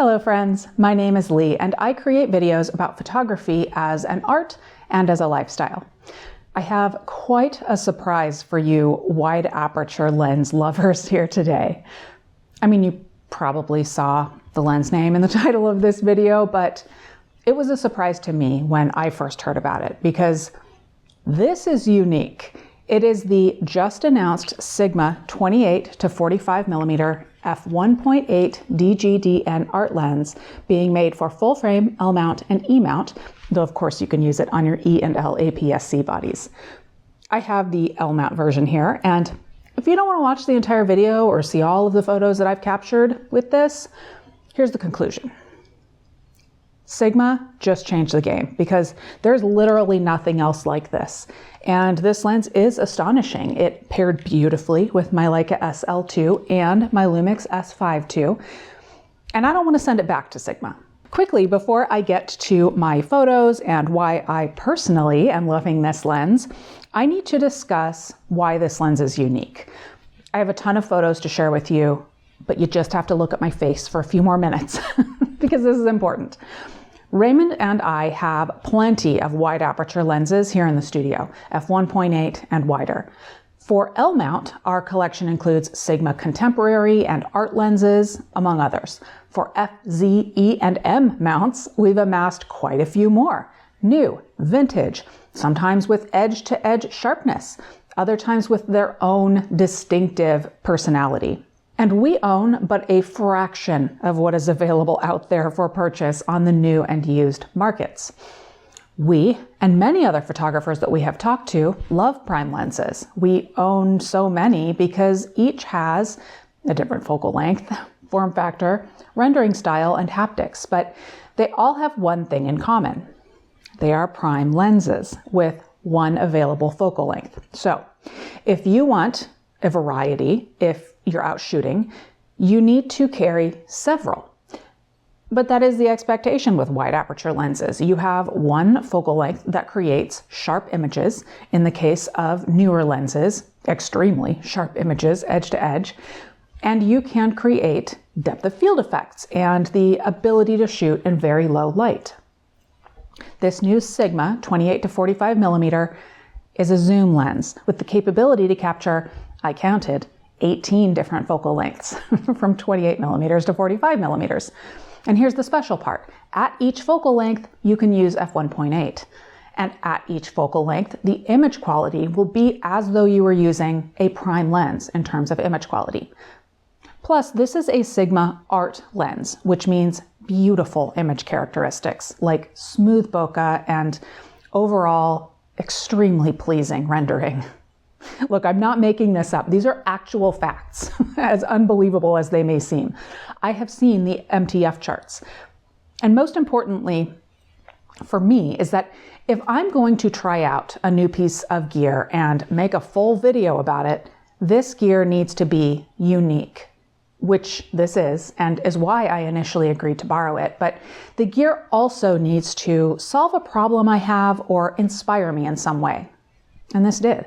Hello friends, my name is Leigh and I create videos about photography as an art and as a lifestyle. I have quite a surprise for you wide aperture lens lovers here today. I mean, you probably saw the lens name in the title of this video, but it was a surprise to me when I first heard about it because this is unique. It is the just announced Sigma 28 to 45 millimeter f1.8 DGDN art lens being made for full frame, L mount, and E mount, though of course you can use it on your E and L APS-C bodies. I have the L mount version here, and if you don't want to watch the entire video or see all of the photos that I've captured with this, here's the conclusion. Sigma just changed the game because there's literally nothing else like this. And this lens is astonishing. It paired beautifully with my Leica SL2 and my LUMIX S5II. And I don't want to send it back to Sigma. Quickly, before I get to my photos and why I personally am loving this lens, I need to discuss why this lens is unique. I have a ton of photos to share with you, but you just have to look at my face for a few more minutes because this is important. Raymond and I have plenty of wide aperture lenses here in the studio, f1.8 and wider. For L mount, our collection includes Sigma contemporary and art lenses, among others. For F, Z, E, and M mounts, we've amassed quite a few more. New, vintage, sometimes with edge-to-edge sharpness, other times with their own distinctive personality. And we own but a fraction of what is available out there for purchase on the new and used markets. We, and many other photographers that we have talked to, love prime lenses. We own so many because each has a different focal length, form factor, rendering style, and haptics, but they all have one thing in common. They are prime lenses with one available focal length. So if you want a variety, if you're out shooting, you need to carry several. But that is the expectation with wide aperture lenses. You have one focal length that creates sharp images. In the case of newer lenses, extremely sharp images, edge to edge. And you can create depth of field effects and the ability to shoot in very low light. This new Sigma 28 to 45 millimeter is a zoom lens with the capability to capture, I counted, 18 different focal lengths from 28 millimeters to 45 millimeters. And here's the special part. At each focal length, you can use f1.8. And at each focal length, the image quality will be as though you were using a prime lens in terms of image quality. Plus, this is a Sigma art lens, which means beautiful image characteristics like smooth bokeh and overall extremely pleasing rendering. Look, I'm not making this up. These are actual facts, as unbelievable as they may seem. I have seen the MTF charts. And most importantly, for me, is that if I'm going to try out a new piece of gear and make a full video about it, this gear needs to be unique, which this is, and is why I initially agreed to borrow it. But the gear also needs to solve a problem I have or inspire me in some way. And this did.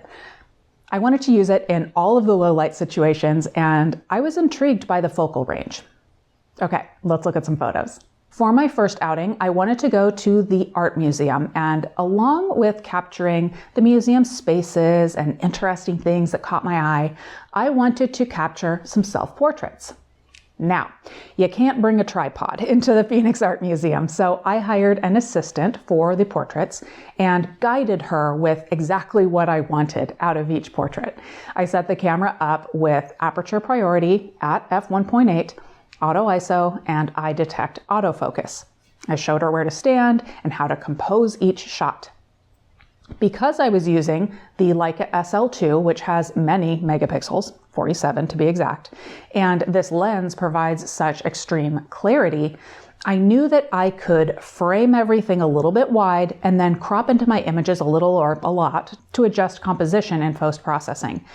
I wanted to use it in all of the low light situations, and I was intrigued by the focal range. Okay, let's look at some photos. For my first outing, I wanted to go to the art museum, and along with capturing the museum spaces and interesting things that caught my eye, I wanted to capture some self-portraits. Now, you can't bring a tripod into the Phoenix Art Museum, so I hired an assistant for the portraits and guided her with exactly what I wanted out of each portrait. I set the camera up with aperture priority at f1.8, auto ISO, and eye detect autofocus. I showed her where to stand and how to compose each shot. Because I was using the Leica SL2, which has many megapixels, 47 to be exact, and this lens provides such extreme clarity, I knew that I could frame everything a little bit wide and then crop into my images a little or a lot to adjust composition in post-processing.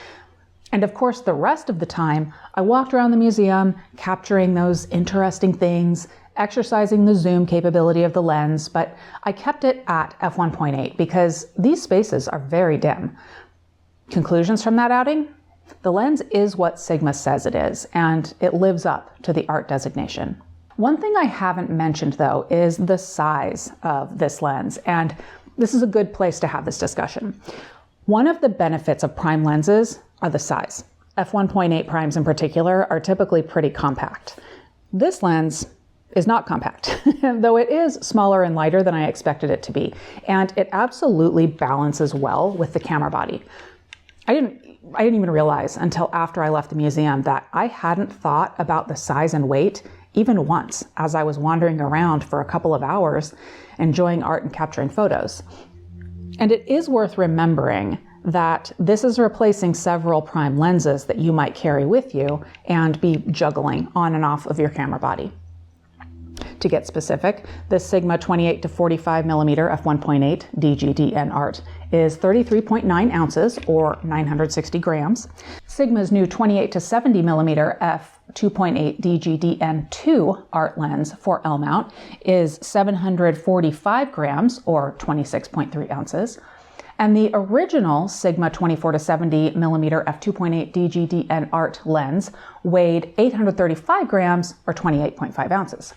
And of course, the rest of the time, I walked around the museum, capturing those interesting things, exercising the zoom capability of the lens, but I kept it at f1.8 because these spaces are very dim. Conclusions from that outing? The lens is what Sigma says it is, and it lives up to the art designation. One thing I haven't mentioned though is the size of this lens, and this is a good place to have this discussion. One of the benefits of prime lenses are the size. f1.8 primes in particular are typically pretty compact. This lens is not compact, though it is smaller and lighter than I expected it to be, and it absolutely balances well with the camera body. I didn't even realize until after I left the museum that I hadn't thought about the size and weight even once as I was wandering around for a couple of hours enjoying art and capturing photos. And it is worth remembering that this is replacing several prime lenses that you might carry with you and be juggling on and off of your camera body. To get specific, the Sigma 28 to 45 millimeter f1.8 DGDN art is 33.9 ounces or 960 grams. Sigma's new 28 to 70 millimeter f2.8 DGDN2 art lens for L mount is 745 grams or 26.3 ounces. And the original Sigma 24 to 70 millimeter f2.8 DGDN art lens weighed 835 grams or 28.5 ounces.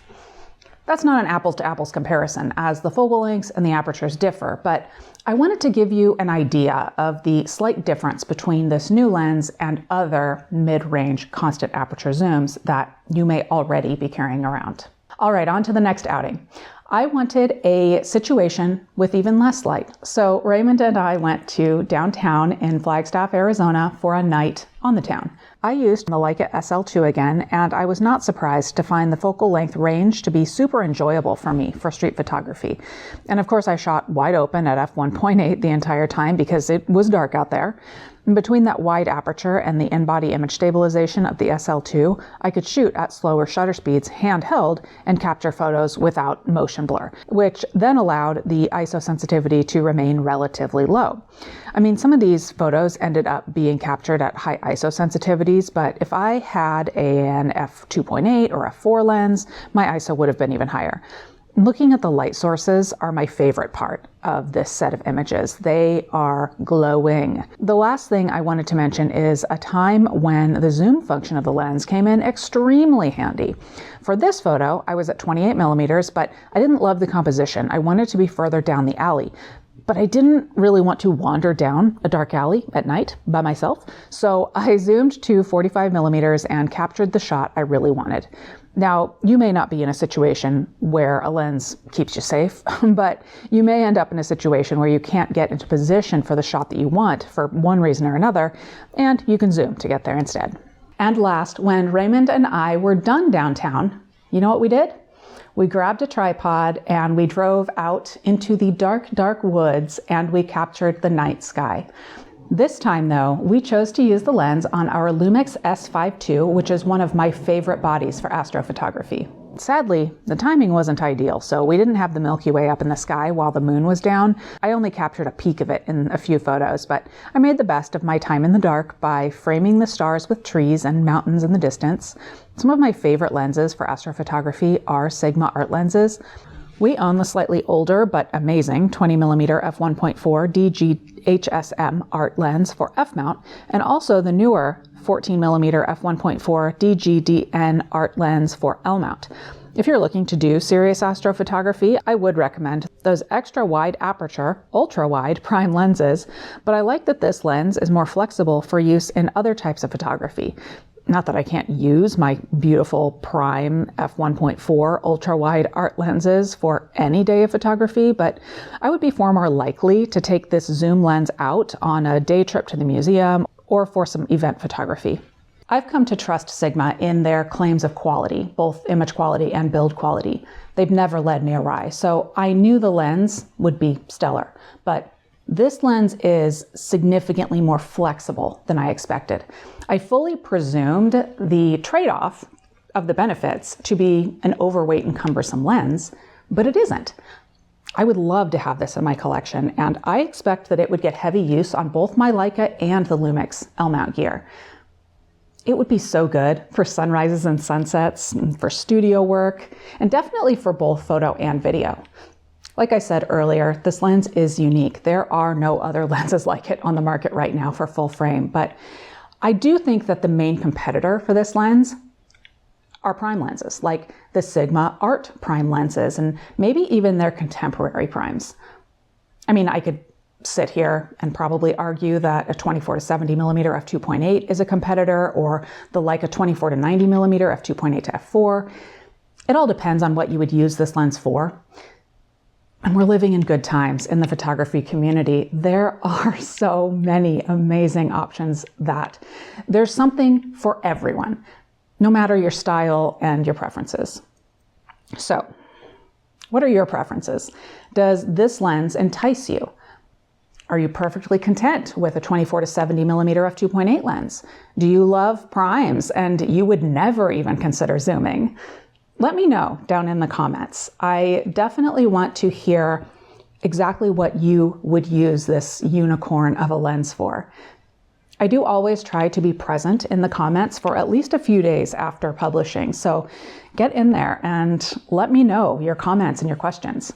That's not an apples to apples comparison, as the focal lengths and the apertures differ, but I wanted to give you an idea of the slight difference between this new lens and other mid-range constant aperture zooms that you may already be carrying around. All right, on to the next outing. I wanted a situation with even less light, so Raymond and I went to downtown in Flagstaff, Arizona for a night on the town. I used the Leica SL2 again, and I was not surprised to find the focal length range to be super enjoyable for me for street photography. And of course I shot wide open at f1.8 the entire time because it was dark out there. And between that wide aperture and the in-body image stabilization of the SL2, I could shoot at slower shutter speeds handheld and capture photos without motion blur, which then allowed the ISO sensitivity to remain relatively low. I mean, some of these photos ended up being captured at high ISO sensitivities, but if I had an f2.8 or f4 lens, my ISO would have been even higher. Looking at the light sources are my favorite part of this set of images. They are glowing. The last thing I wanted to mention is a time when the zoom function of the lens came in extremely handy. For this photo, I was at 28 millimeters, but I didn't love the composition. I wanted to be further down the alley, but I didn't really want to wander down a dark alley at night by myself. So I zoomed to 45 millimeters and captured the shot I really wanted. Now, you may not be in a situation where a lens keeps you safe, but you may end up in a situation where you can't get into position for the shot that you want for one reason or another, and you can zoom to get there instead. And last, when Raymond and I were done downtown, you know what we did? We grabbed a tripod and we drove out into the dark, dark woods and we captured the night sky. This time though, we chose to use the lens on our LUMIX S5II, which is one of my favorite bodies for astrophotography. Sadly, the timing wasn't ideal, so we didn't have the Milky Way up in the sky while the moon was down. I only captured a peek of it in a few photos, but I made the best of my time in the dark by framing the stars with trees and mountains in the distance. Some of my favorite lenses for astrophotography are Sigma art lenses. We own the slightly older but amazing 20mm f1.4 DGHSM art lens for f-mount, and also the newer 14mm f1.4 DGDN art lens for L-mount. If you're looking to do serious astrophotography, I would recommend those extra wide aperture, ultra wide prime lenses, but I like that this lens is more flexible for use in other types of photography. Not that I can't use my beautiful prime f1.4 ultra wide art lenses for any day of photography, but I would be far more likely to take this zoom lens out on a day trip to the museum or for some event photography. I've come to trust Sigma in their claims of quality, both image quality and build quality. They've never led me awry, so I knew the lens would be stellar, but this lens is significantly more flexible than I expected. I fully presumed the trade-off of the benefits to be an overweight and cumbersome lens, but it isn't. I would love to have this in my collection, and I expect that it would get heavy use on both my Leica and the LUMIX L-mount gear. It would be so good for sunrises and sunsets, and for studio work, and definitely for both photo and video. Like I said earlier, this lens is unique. There are no other lenses like it on the market right now for full frame, but I do think that the main competitor for this lens are prime lenses, like the Sigma Art prime lenses, and maybe even their contemporary primes. I mean, I could sit here and probably argue that a 24 to 70 millimeter f2.8 is a competitor, or the Leica 24 to 90 millimeter f2.8 to f4. It all depends on what you would use this lens for. And we're living in good times in the photography community. There are so many amazing options that there's something for everyone, no matter your style and your preferences. So, what are your preferences? Does this lens entice you? Are you perfectly content with a 24 to 70 millimeter f2.8 lens? Do you love primes and you would never even consider zooming? Let me know down in the comments. I definitely want to hear exactly what you would use this unicorn of a lens for. I do always try to be present in the comments for at least a few days after publishing, so get in there and let me know your comments and your questions.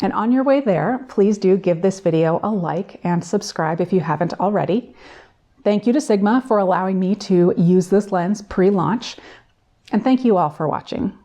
And on your way there, please do give this video a like and subscribe if you haven't already. Thank you to Sigma for allowing me to use this lens pre-launch, and thank you all for watching.